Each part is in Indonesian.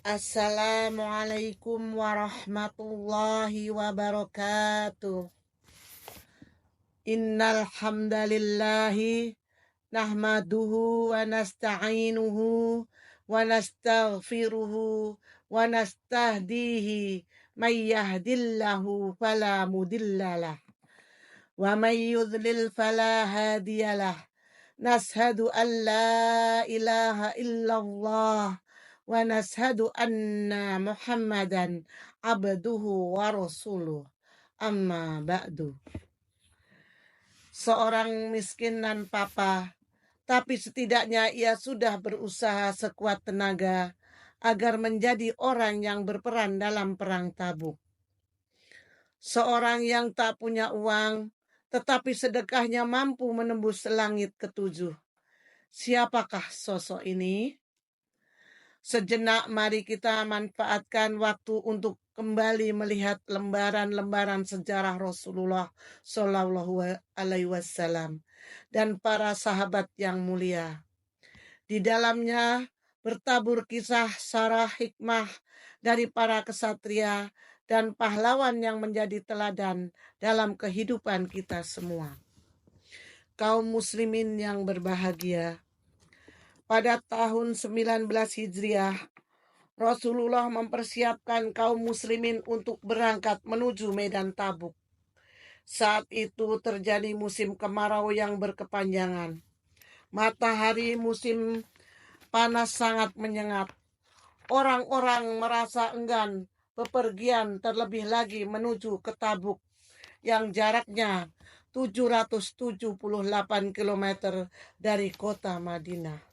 Assalamualaikum warahmatullahi wabarakatuh. Innal hamdalillahi nahmaduhu wa nasta'inuhu wa nastaghfiruhu wa nastahdihi may yahdillahu fala mudhillalah wa may yudlil fala hadiyalah. Nashhadu an la ilaha illallah wa nashhadu anna Muhammadan abduhu wa rasuluh. Amma ba'du. Seorang miskin nan papa, tapi setidaknya ia sudah berusaha sekuat tenaga agar menjadi orang yang berperan dalam perang Tabuk. Seorang yang tak punya uang, tetapi sedekahnya mampu menembus langit ketujuh. Siapakah sosok ini? Sejenak mari kita manfaatkan waktu untuk kembali melihat lembaran-lembaran sejarah Rasulullah Shallallahu Alaihi Wasallam dan para sahabat yang mulia. Di dalamnya bertabur kisah sarah hikmah dari para kesatria dan pahlawan yang menjadi teladan dalam kehidupan kita semua. Kaum muslimin yang berbahagia, pada tahun 19 Hijriah, Rasulullah mempersiapkan kaum muslimin untuk berangkat menuju medan Tabuk. Saat itu terjadi musim kemarau yang berkepanjangan. Matahari musim panas sangat menyengat. Orang-orang merasa enggan bepergian terlebih lagi menuju ke Tabuk yang jaraknya 778 km dari kota Madinah.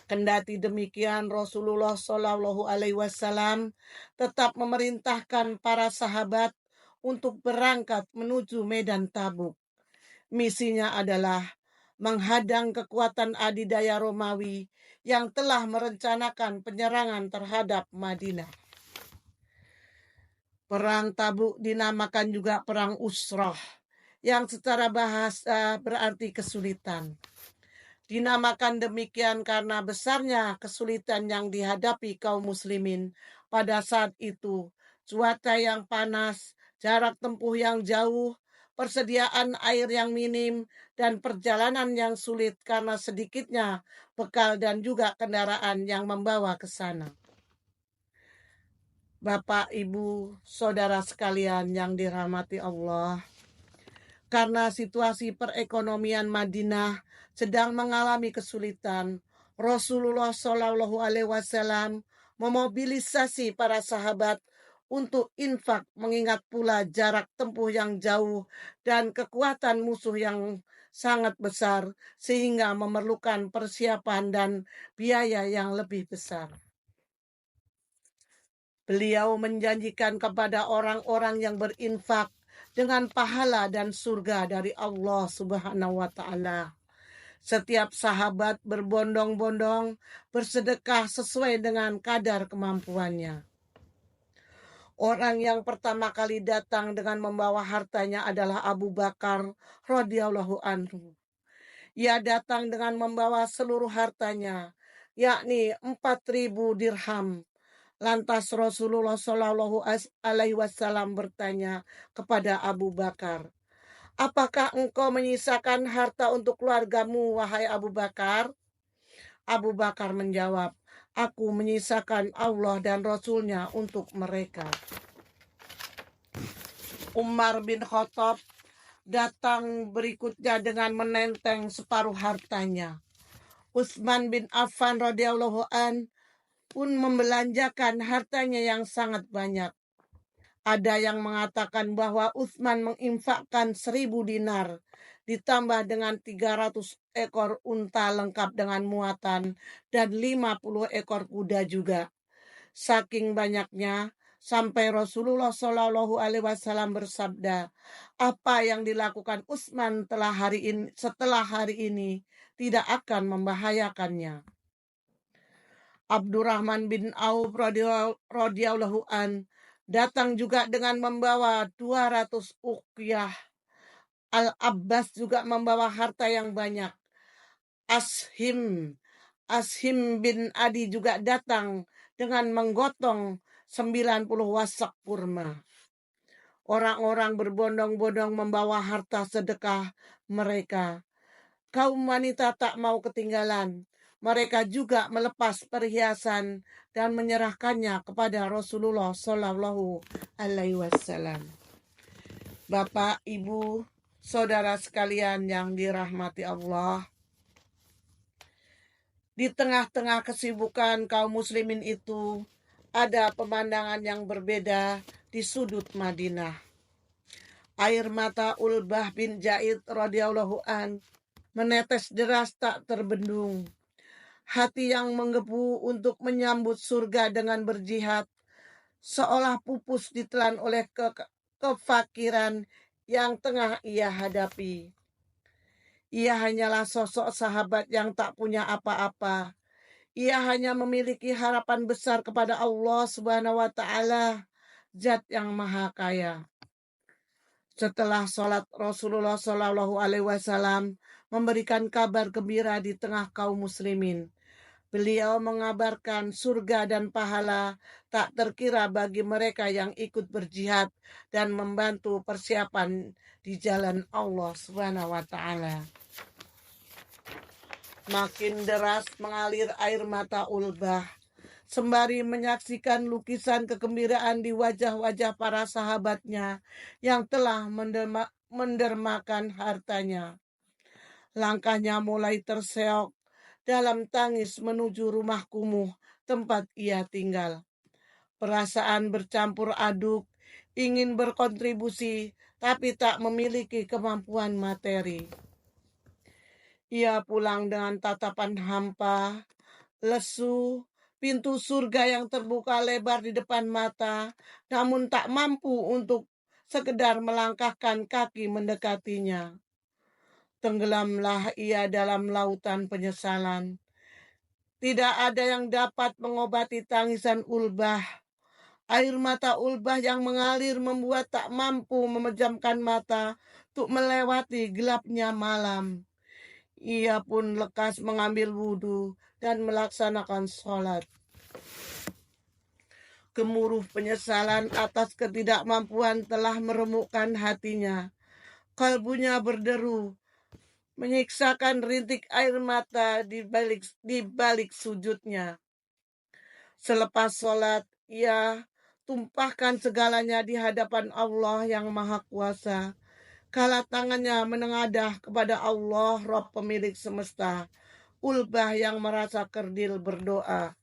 Kendati demikian, Rasulullah Shallallahu Alaihi Wasallam tetap memerintahkan para sahabat untuk berangkat menuju medan Tabuk. Misinya adalah menghadang kekuatan adidaya Romawi yang telah merencanakan penyerangan terhadap Madinah. Perang Tabuk dinamakan juga Perang Usrah, yang secara bahasa berarti kesulitan. Dinamakan demikian karena besarnya kesulitan yang dihadapi kaum muslimin pada saat itu. Cuaca yang panas, jarak tempuh yang jauh, persediaan air yang minim, dan perjalanan yang sulit karena sedikitnya bekal dan juga kendaraan yang membawa ke sana. Bapak, Ibu, Saudara sekalian yang dirahmati Allah, karena situasi perekonomian Madinah sedang mengalami kesulitan, Rasulullah Shallallahu Alaihi Wasallam memobilisasi para sahabat untuk infak, mengingat pula jarak tempuh yang jauh dan kekuatan musuh yang sangat besar, sehingga memerlukan persiapan dan biaya yang lebih besar. Beliau menjanjikan kepada orang-orang yang berinfak dengan pahala dan surga dari Allah Subhanahu wa Ta'ala. Setiap sahabat berbondong-bondong bersedekah sesuai dengan kadar kemampuannya. Orang yang pertama kali datang dengan membawa hartanya adalah Abu Bakar radhiyallahu anhu. Ia datang dengan membawa seluruh hartanya, yakni 4.000 dirham. Lantas Rasulullah Shallallahu Alaihi Wasallam bertanya kepada Abu Bakar, "Apakah engkau menyisakan harta untuk keluargamu, wahai Abu Bakar?" Abu Bakar menjawab, "Aku menyisakan Allah dan Rasul-Nya untuk mereka." Umar bin Khattab datang berikutnya dengan menenteng separuh hartanya. Utsman bin Affan radhiyallahu an pun membelanjakan hartanya yang sangat banyak. Ada yang mengatakan bahwa Utsman menginfakkan 1.000 dinar, ditambah dengan 300 ekor unta lengkap dengan muatan, dan 50 ekor kuda juga. Saking banyaknya, sampai Rasulullah Shallallahu Alaihi Wasallam bersabda, "Apa yang dilakukan Utsman setelah hari ini tidak akan membahayakannya." Abdurrahman bin Auf radhiyallahu an datang juga dengan membawa 200 uqyah. Al-Abbas juga membawa harta yang banyak. Ashim bin Adi juga datang dengan menggotong 90 wasak kurma. Orang-orang berbondong-bondong membawa harta sedekah mereka. Kaum wanita tak mau ketinggalan. Mereka juga melepas perhiasan dan menyerahkannya kepada Rasulullah Shallallahu Alaihi Wasallam. Bapak, Ibu, saudara sekalian yang dirahmati Allah, di tengah-tengah kesibukan kaum muslimin itu ada pemandangan yang berbeda di sudut Madinah. Air mata Ulbah bin Jaid radhiyallahu an menetes deras tak terbendung. Hati yang menggebu untuk menyambut surga dengan berjihad seolah pupus ditelan oleh kefakiran yang tengah ia hadapi. Ia hanyalah sosok sahabat yang tak punya apa-apa. Ia hanya memiliki harapan besar kepada Allah Subhanahu wa taala, Zat yang Maha Kaya. Setelah sholat, Rasulullah Shallallahu Alaihi Wasallam memberikan kabar gembira di tengah kaum muslimin. Beliau mengabarkan surga dan pahala tak terkira bagi mereka yang ikut berjihad dan membantu persiapan di jalan Allah Subhanahu wa taala. Makin deras mengalir air mata Ulbah sembari menyaksikan lukisan kegembiraan di wajah-wajah para sahabatnya yang telah mendermakan hartanya. Langkahnya mulai terseok dalam tangis menuju rumah kumuh tempat ia tinggal. Perasaan bercampur aduk, ingin berkontribusi tapi tak memiliki kemampuan materi. Ia pulang dengan tatapan hampa, lesu, pintu surga yang terbuka lebar di depan mata, namun tak mampu untuk sekedar melangkahkan kaki mendekatinya. Tenggelamlah ia dalam lautan penyesalan. Tidak ada yang dapat mengobati tangisan Ulbah. Air mata Ulbah yang mengalir membuat tak mampu memejamkan mata untuk melewati gelapnya malam. Ia pun lekas mengambil wudhu dan melaksanakan sholat. Gemuruh penyesalan atas ketidakmampuan telah meremukkan hatinya. Kalbunya berderu, menyiksakan rintik air mata di balik sujudnya. Selepas sholat, ia tumpahkan segalanya di hadapan Allah yang Maha Kuasa. Kala tangannya menengadah kepada Allah, Rabb pemilik semesta. Ulbah yang merasa kerdil berdoa,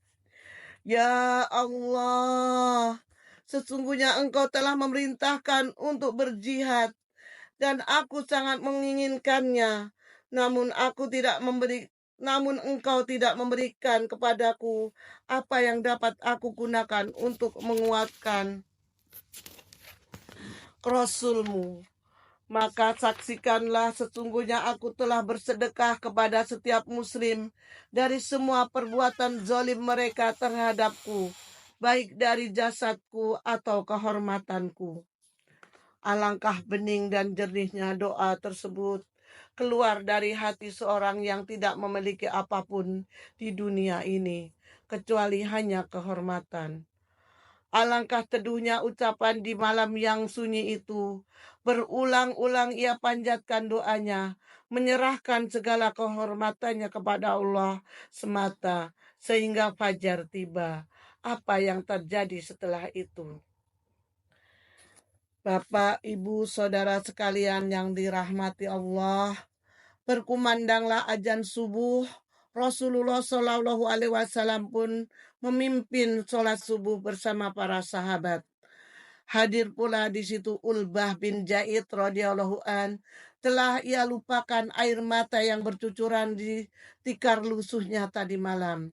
Ya Allah, sesungguhnya Engkau telah memerintahkan untuk berjihad dan aku sangat menginginkannya. Namun Engkau tidak memberikan kepadaku apa yang dapat aku gunakan untuk menguatkan Rasul-Mu. Maka saksikanlah sesungguhnya aku telah bersedekah kepada setiap muslim dari semua perbuatan zalim mereka terhadapku, baik dari jasadku atau kehormatanku. Alangkah bening dan jernihnya doa tersebut keluar dari hati seorang yang tidak memiliki apapun di dunia ini, kecuali hanya kehormatan. Alangkah teduhnya ucapan di malam yang sunyi itu. Berulang-ulang ia panjatkan doanya, menyerahkan segala kehormatannya kepada Allah semata, sehingga fajar tiba. Apa yang terjadi setelah itu? Bapak, Ibu, Saudara sekalian yang dirahmati Allah, berkumandanglah azan subuh. Rasulullah Shallallahu Alaihi Wasallam pun memimpin sholat subuh bersama para sahabat. Hadir pula di situ Ulbah bin Jaid radhiyallahu an. Telah ia lupakan air mata yang bercucuran di tikar lusuhnya tadi malam.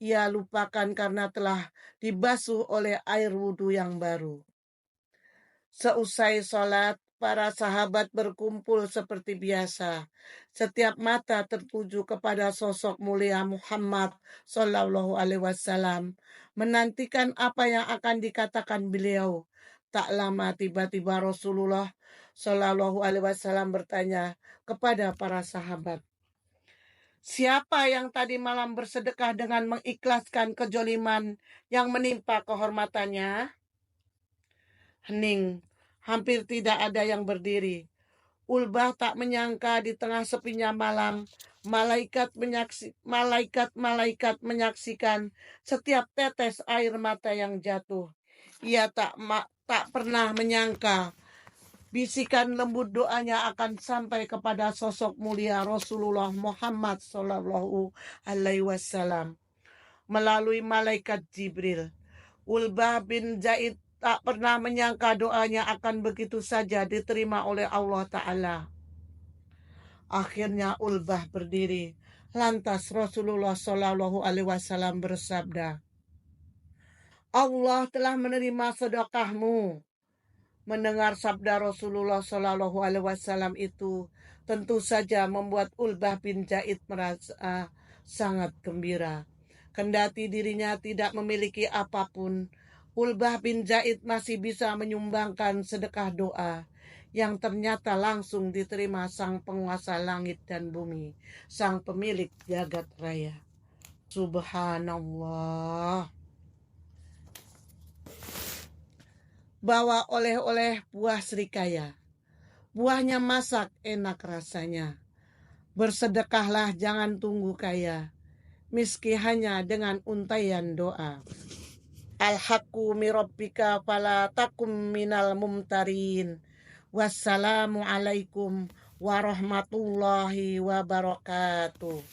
Ia lupakan karena telah dibasuh oleh air wudhu yang baru. Seusai sholat, para sahabat berkumpul seperti biasa. Setiap mata tertuju kepada sosok mulia Muhammad Sallallahu Alaihi Wasallam, menantikan apa yang akan dikatakan beliau. Tak lama tiba-tiba Rasulullah Sallallahu Alaihi Wasallam bertanya kepada para sahabat, Siapa yang tadi malam bersedekah dengan mengikhlaskan kejoliman yang menimpa kehormatannya? Hening, hampir tidak ada yang berdiri. Ulbah tak menyangka di tengah sepinya malam, malaikat-malaikat menyaksikan setiap tetes air mata yang jatuh. Ia tak pernah menyangka bisikan lembut doanya akan sampai kepada sosok mulia Rasulullah Muhammad Sallallahu Alaihi Wasallam melalui malaikat Jibril. Ulbah bin Zaid tak pernah menyangka doanya akan begitu saja diterima oleh Allah Ta'ala. Akhirnya Ulbah berdiri. Lantas Rasulullah Sallallahu Alaihi Wasallam bersabda, Allah telah menerima sedekahmu. Mendengar sabda Rasulullah Sallallahu Alaihi Wasallam itu tentu saja membuat Ulbah bin Zaid merasa sangat gembira. Kendati dirinya tidak memiliki apapun, Ulbah bin Zaid masih bisa menyumbangkan sedekah doa yang ternyata langsung diterima sang penguasa langit dan bumi, sang pemilik jagat raya. Subhanallah. Bawa oleh-oleh buah serikaya. Buahnya masak enak rasanya. Bersedekahlah jangan tunggu kaya, miski hanya dengan untaian doa. Al-haqqu mirabbika fala takum minal mumtarin. Wassalamualaikum warahmatullahi wabarakatuh.